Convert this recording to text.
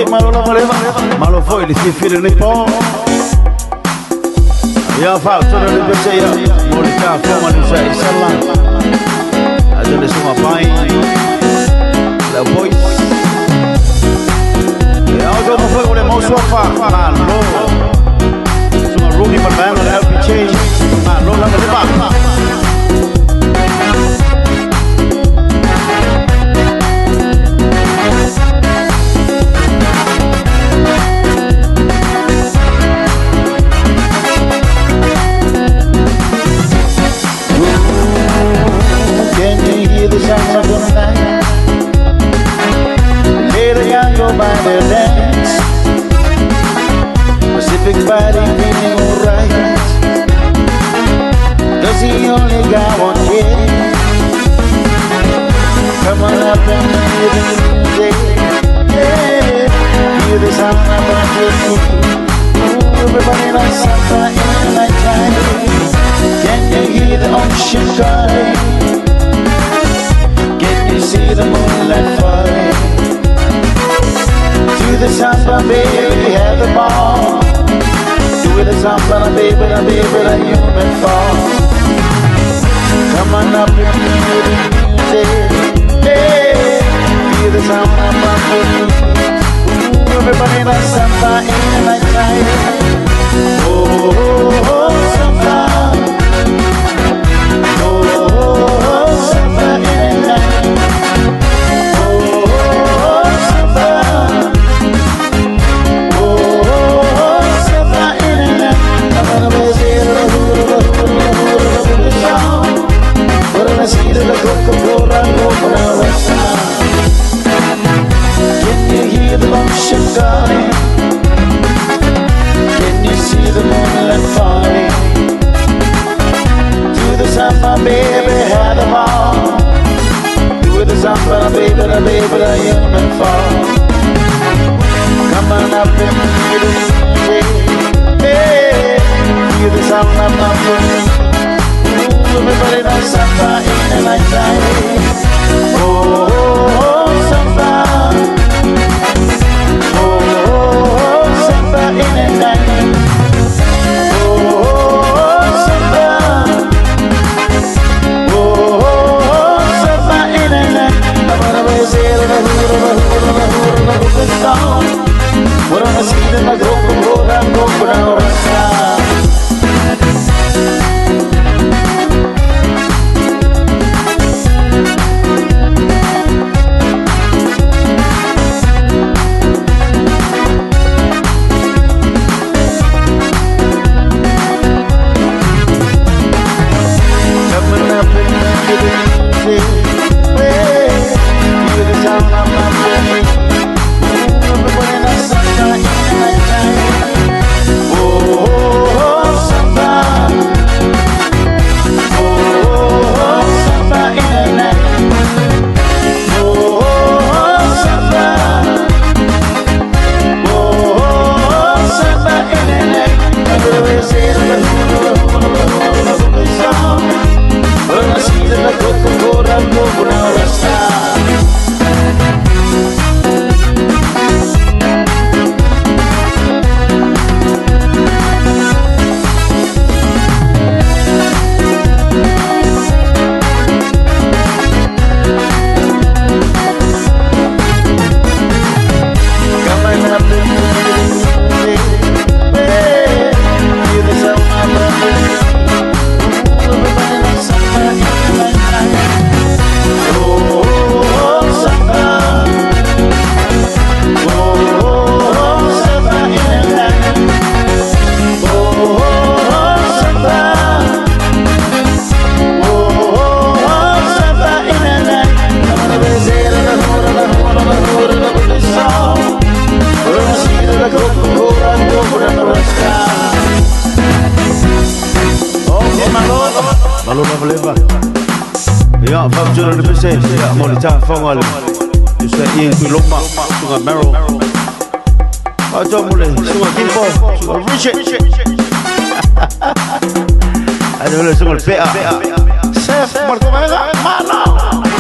che malo la voleva, ma lo foi di filo nei po'. Io faccio le piacere, molta come non sai sallan. Adesso sono pai. La voice. E oggi non fai volemo sua fa, ma no. Sono Rudy Malvano, LPC, ma non la vedeva. By their dance, Pacific body feeling alright. Does he only got one kid? Come on up and hear the music. Yeah, hear the sound of the music. Ooh, everybody likes something in the nighttime. Can you hear the ocean cry? Can you see the moonlight falling? Do the samba, baby, have the ball. Do the samba, baby, the human fall. Come on up and feel the music. Hey, feel the samba, baby. Ooh, everybody likes samba in the nighttime. Oh, oh, oh, samba. Oh, oh, oh, samba in the night. Can you hear the ocean calling? Can you see the moonlight falling? Do the samba, baby, have them all. Do the samba, baby, the human fall. Come on up and hear the music. Hey, hear the samba, baby. Everybody knows samba in the nighttime. Oh, oh, oh, samba. Oh, oh, oh, samba in the night. Oh, oh, oh, samba. Oh, oh, oh, samba in the night. I'm gonna say the song. We're gonna see them go down. Malona voleva. Ja, vijf jaren de PC. Ja, monita van alle. Dus hier in Loma, sunga Merrill. Ajo mulai, sunga Kimbo, sunga Richard. Ajo mulai sunga PA. Chef, Marco Vega, mana?